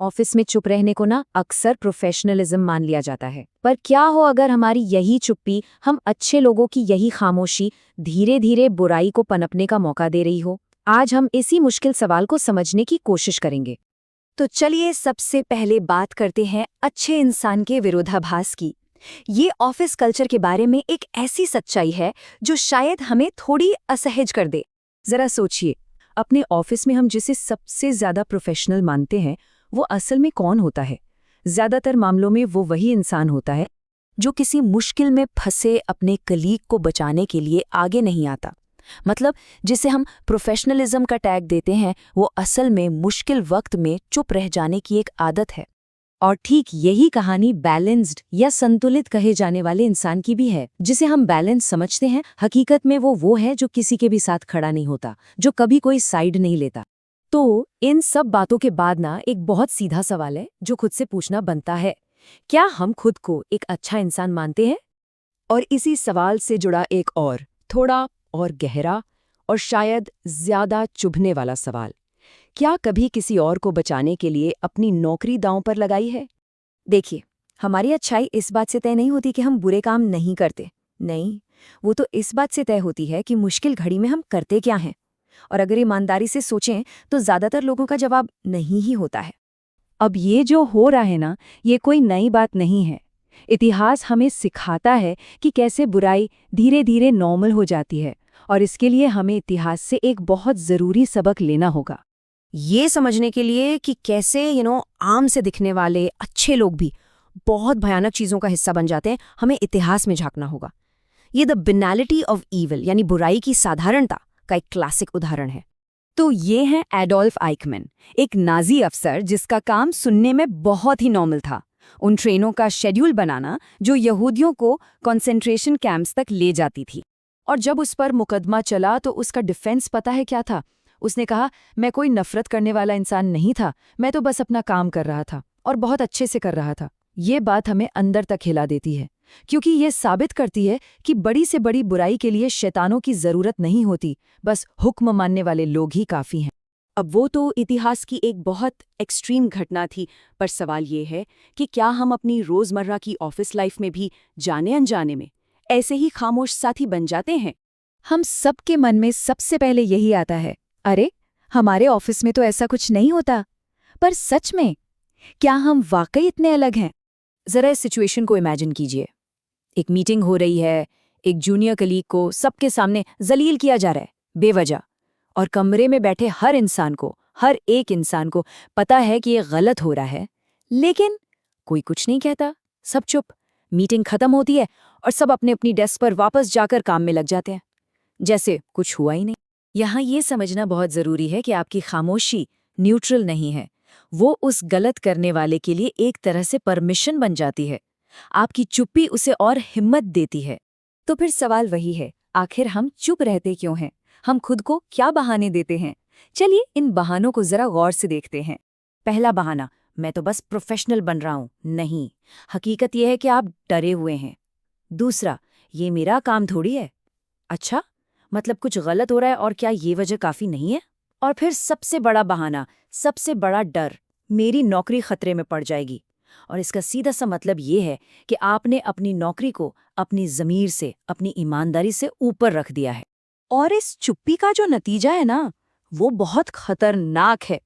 Office में चुप रहने को ना अक्सर प्रोफेशनलिज्म मान लिया जाता है। पर क्या हो अगर हमारी यही चुप्पी, हम अच्छे लोगों की यही खामोशी धीरे धीरे बुराई को पनपने का मौका दे रही हो? आज हम इसी मुश्किल सवाल को समझने की कोशिश करेंगे। तो चलिए सबसे पहले बात करते हैं अच्छे इंसान के विरोधाभास की। ये ऑफिस कल्चर के बारे में एक ऐसी सच्चाई है जो शायद हमें थोड़ी असहज कर दे। जरा सोचिए, अपने ऑफिस में हम जिसे सबसे ज्यादा प्रोफेशनल मानते हैं वो असल में कौन होता है? ज्यादातर मामलों में वो वही इंसान होता है जो किसी मुश्किल में फंसे अपने कलीग को बचाने के लिए आगे नहीं आता। मतलब जिसे हम प्रोफेशनलिज्म का टैग देते हैं, वो असल में मुश्किल वक्त में चुप रह जाने की एक आदत है। और ठीक यही कहानी बैलेंस्ड या संतुलित कहे जाने वाले इंसान की भी है। जिसे हम बैलेंस समझते हैं, हकीकत में वो है जो किसी के भी साथ खड़ा नहीं होता, जो कभी कोई साइड नहीं लेता। तो इन सब बातों के बाद ना एक बहुत सीधा सवाल है जो खुद से पूछना बनता है, क्या हम खुद को एक अच्छा इंसान मानते हैं? और इसी सवाल से जुड़ा एक और थोड़ा और गहरा और शायद ज्यादा चुभने वाला सवाल, क्या कभी किसी और को बचाने के लिए अपनी नौकरी दांव पर लगाई है? देखिए, हमारी अच्छाई इस बात से तय नहीं होती कि हम बुरे काम नहीं करते। नहीं, वो तो इस बात से तय होती है कि मुश्किल घड़ी में हम करते क्या हैं। और अगर ईमानदारी से सोचें तो ज्यादातर लोगों का जवाब नहीं ही होता है। अब ये जो हो रहा है ना, ये कोई नई बात नहीं है। इतिहास हमें सिखाता है कि कैसे बुराई धीरे धीरे नॉर्मल हो जाती है, और इसके लिए हमें इतिहास से एक बहुत ज़रूरी सबक लेना होगा। ये समझने के लिए कि कैसे आम से दिखने वाले अच्छे लोग भी बहुत भयानक चीज़ों का हिस्सा बन जाते हैं, हमें इतिहास में झांकना होगा। ये द बिनैलिटी ऑफ ईविल यानी बुराई की साधारणता का एक क्लासिक उदाहरण है। तो ये हैं एडोल्फ आइकमैन, एक नाजी अफसर जिसका काम सुनने में बहुत ही नॉर्मल था। उन ट्रेनों का शेड्यूल बनाना जो यहूदियों को कॉन्सेंट्रेशन कैंप्स तक ले जाती थी। और जब उस पर मुकदमा चला तो उसका डिफेंस पता है क्या था? उसने कहा, मैं कोई नफरत करने वाला इंसान नहीं था, मैं तो बस अपना काम कर रहा था और बहुत अच्छे से कर रहा था। ये बात हमें अंदर तक हिला देती है, क्योंकि ये साबित करती है कि बड़ी से बड़ी बुराई के लिए शैतानों की जरूरत नहीं होती, बस हुक्म मानने वाले लोग ही काफी हैं। अब वो तो इतिहास की एक बहुत एक्सट्रीम घटना थी, पर सवाल ये है कि क्या हम अपनी रोजमर्रा की ऑफिस लाइफ में भी जाने अनजाने में ऐसे ही खामोश साथी बन जाते हैं? हम सबके मन में सबसे पहले यही आता है, अरे हमारे ऑफिस में तो ऐसा कुछ नहीं होता। पर सच में क्या हम वाकई इतने अलग हैं? जरा इस सिचुएशन को इमेजिन कीजिए। एक मीटिंग हो रही है, एक जूनियर कलीग को सबके सामने जलील किया जा रहा है बेवजह, और कमरे में बैठे हर एक इंसान को पता है कि ये गलत हो रहा है, लेकिन कोई कुछ नहीं कहता, सब चुप। मीटिंग खत्म होती है और सब अपने अपनी डेस्क पर वापस जाकर काम में लग जाते हैं, जैसे कुछ हुआ ही नहीं। यहाँ ये समझना बहुत जरूरी है कि आपकी खामोशी न्यूट्रल नहीं है, वो उस गलत करने वाले के लिए एक तरह से परमिशन बन जाती है। आपकी चुप्पी उसे और हिम्मत देती है। तो फिर सवाल वही है, आखिर हम चुप रहते क्यों हैं? हम खुद को क्या बहाने देते हैं? चलिए इन बहानों को जरा गौर से देखते हैं। पहला बहाना, मैं तो बस प्रोफेशनल बन रहा हूं। नहीं, हकीकत यह है कि आप डरे हुए हैं। दूसरा, ये मेरा काम थोड़ी है। अच्छा, मतलब कुछ गलत हो रहा है और क्या ये वजह काफी नहीं है? और फिर सबसे बड़ा बहाना, सबसे बड़ा डर, मेरी नौकरी खतरे में पड़ जाएगी। और इसका सीधा सा मतलब ये है कि आपने अपनी नौकरी को अपनी ज़मीर से, अपनी ईमानदारी से ऊपर रख दिया है। और इस चुप्पी का जो नतीजा है ना, वो बहुत खतरनाक है।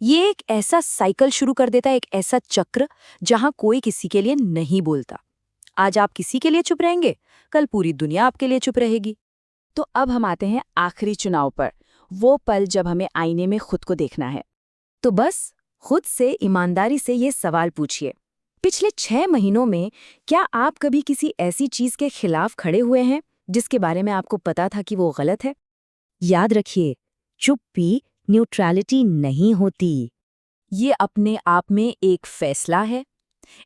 ये एक ऐसा साइकिल शुरू कर देता है, एक ऐसा चक्र जहां कोई किसी के लिए नहीं बोलता। आज आप किसी के लिए चुप रहेंगे, कल पूरी दुनिया आपके लिए चुप रहेगी। तो अब हम आते हैं आखिरी चुनाव पर, वो पल जब हमें आईने में खुद को देखना है। तो बस खुद से ईमानदारी से ये सवाल पूछिए, पिछले 6 महीनों में क्या आप कभी किसी ऐसी चीज के खिलाफ खड़े हुए हैं जिसके बारे में आपको पता था कि वो गलत है? याद रखिए, चुप्पी न्यूट्रलिटी नहीं होती। ये अपने आप में एक फैसला है,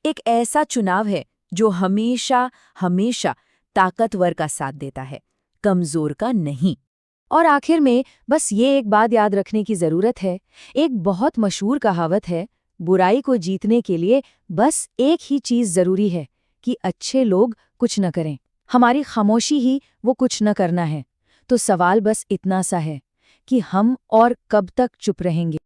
एक ऐसा चुनाव है जो हमेशा हमेशा ताकतवर का साथ देता है, कमजोर का नहीं। और आखिर में बस ये एक बात याद रखने की जरूरत है, एक बहुत मशहूर कहावत है, बुराई को जीतने के लिए बस एक ही चीज जरूरी है कि अच्छे लोग कुछ न करें। हमारी खामोशी ही वो कुछ न करना है। तो सवाल बस इतना सा है कि हम और कब तक चुप रहेंगे।